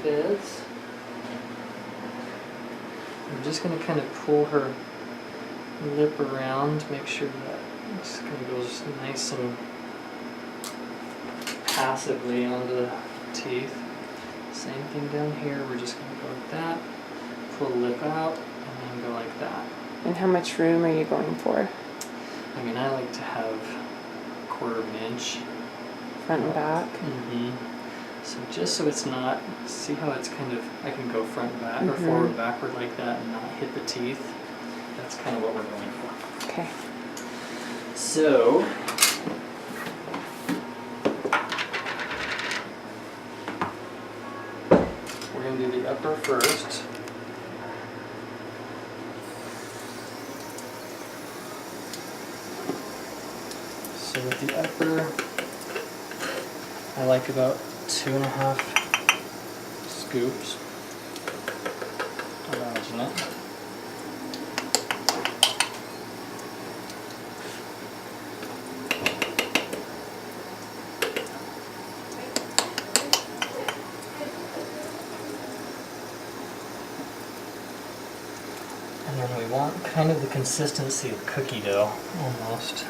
fits. I'm just going to kind of pull her lip around, make sure that it just kind of goes nice and passively onto the teeth. Same thing down here, we're just going to go like that, pull the lip out, and then go like that. And how much room are you going for? I mean, I like to have a 1/4 inch. Front and back? Mm-hmm. So just so it's not, see how it's kind of, I can go front and back or forward, backward like that and not hit the teeth. That's kind of what we're going for. Okay. So, we're going to do the upper first. So with the upper, I like about 2.5 scoops of alginate. And then we want kind of the consistency of cookie dough, almost.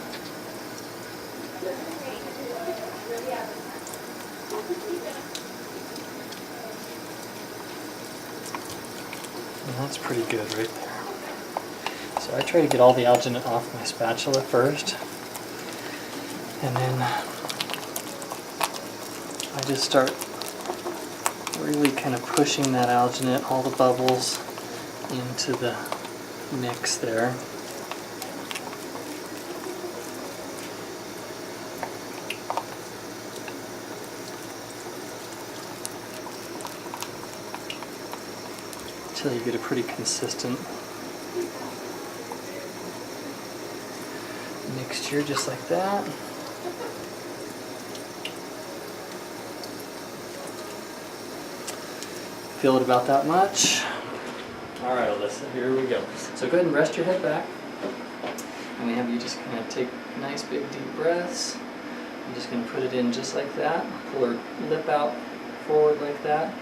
And that's pretty good right there. So I try to get all the alginate off my spatula first, and then I just start really kind of pushing that alginate, all the bubbles, into the mix there. Until you get a pretty consistent mixture, just like that. Feel it about that much. All right, Alyssa, here we go. So go ahead and rest your head back. And we have you just kind of take nice big deep breaths. I'm just going to put it in just like that. Pull her lip out forward like that.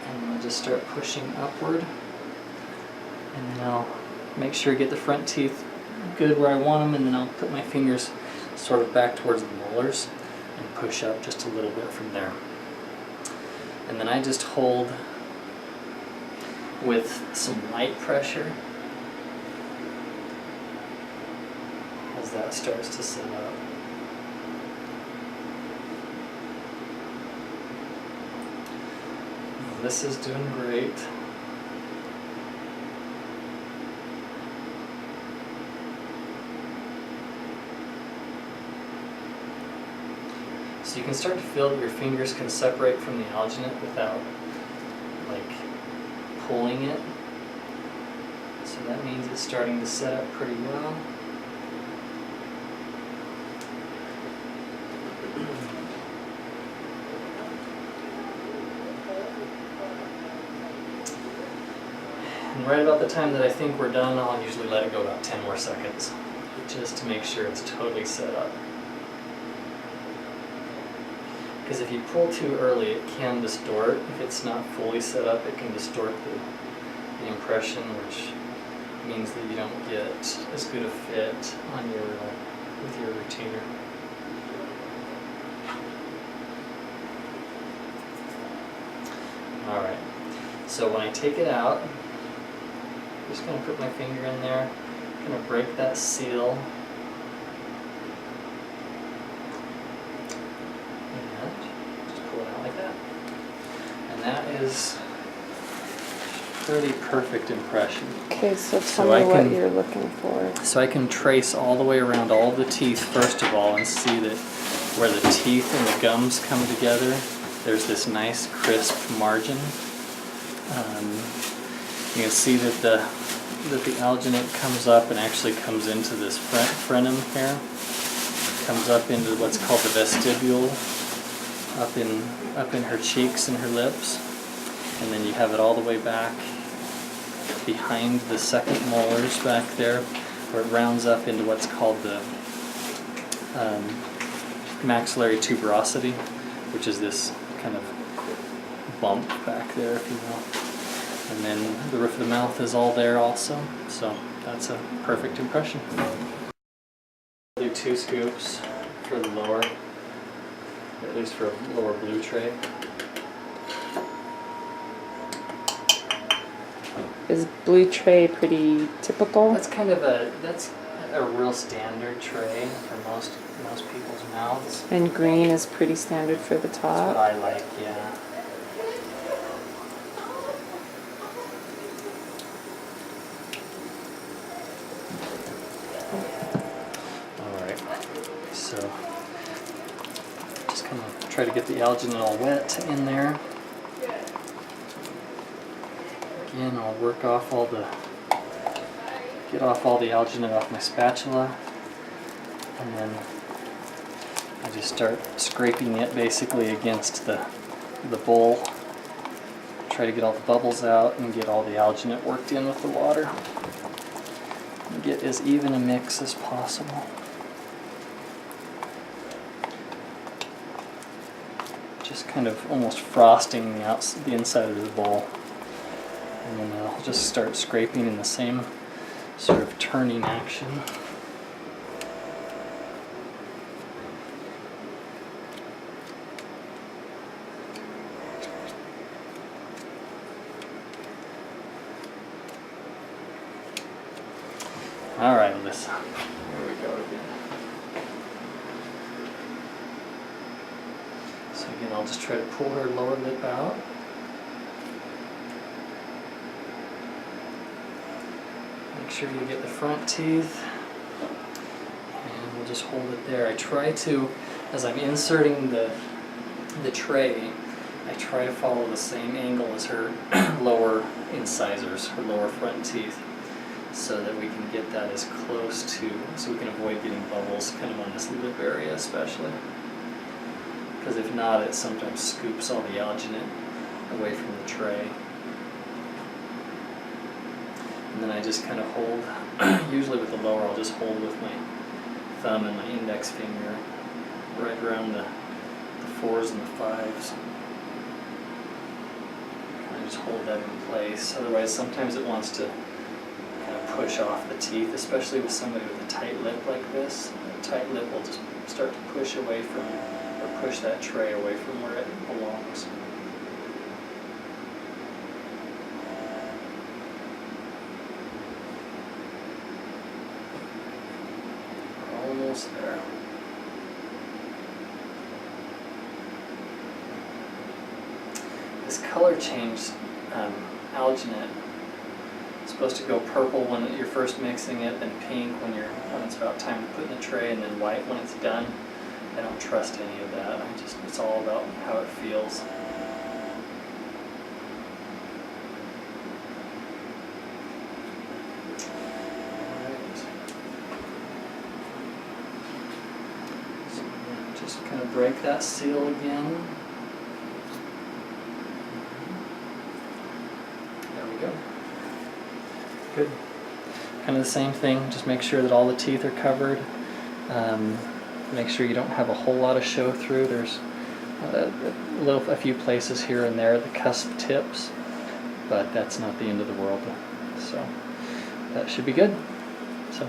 And then I'll just start pushing upward. And then I'll make sure I get the front teeth good where I want them, and then I'll put my fingers sort of back towards the molars and push up just a little bit from there. And then I just hold with some light pressure as that starts to set up. This is doing great. So you can start to feel that your fingers can separate from the alginate without like pulling it. So that means it's starting to set up pretty well. And right about the time that I think we're done, I'll usually let it go about 10 more seconds, just to make sure it's totally set up. Because if you pull too early, it can distort. If it's not fully set up, it can distort the impression, which means that you don't get as good a fit on your with your retainer. All right. So when I take it out, I'm just going to put my finger in there. I'm going to break that seal. And that is pretty perfect impression. Okay, so tell me what you're looking for. So I can trace all the way around all the teeth first of all and see that where the teeth and the gums come together, there's this nice crisp margin. You can see that the alginate comes up and actually comes into this frenum here. Comes up into what's called the vestibule, up in her cheeks and her lips, and then you have it all the way back behind the second molars back there, where it rounds up into what's called the maxillary tuberosity, which is this kind of bump back there, if you will. And then the roof of the mouth is all there also, so that's a perfect impression. Do 2 scoops for the lower, at least for a lower blue tray. Is blue tray pretty typical? That's a real standard tray for most people's mouths. And green is pretty standard for the That's top. what I like, yeah. Alright, so just kind of try to get the alginate all wet in there. Again, I'll work off get off all the alginate off my spatula, and then I just start scraping it basically against the bowl. Try to get all the bubbles out and get all the alginate worked in with the water. And get as even a mix as possible. Just kind of almost frosting the inside of the bowl. And then I'll just start scraping in the same sort of turning action. All right, Alyssa. Here we go again. So again, I'll just try to pull her lower lip out. Make sure you get the front teeth, and we'll just hold it there. I try to, as I'm inserting the tray, I try to follow the same angle as her lower incisors, her lower front teeth, so that we can get that as close to, so we can avoid getting bubbles kind of on this lip area especially. Because if not, it sometimes scoops all the alginate away from the tray. And then I just kind of hold, usually with the lower, I'll just hold with my thumb and my index finger right around the 4s and the 5s. I just hold that in place. Otherwise, sometimes it wants to kind of push off the teeth, especially with somebody with a tight lip like this. A tight lip will just start to push away from, or push that tray away from where it belongs. Almost there. This color change, alginate, is supposed to go purple when you're first mixing it, then pink when it's about time to put in the tray, and then white when it's done. I don't trust any of that. It's all about how it feels. Just kind of break that seal again. There we go. Good. Kind of the same thing, just make sure that all the teeth are covered. Make sure you don't have a whole lot of show through. There's a few places here and there, the cusp tips, but that's not the end of the world. So that should be good. So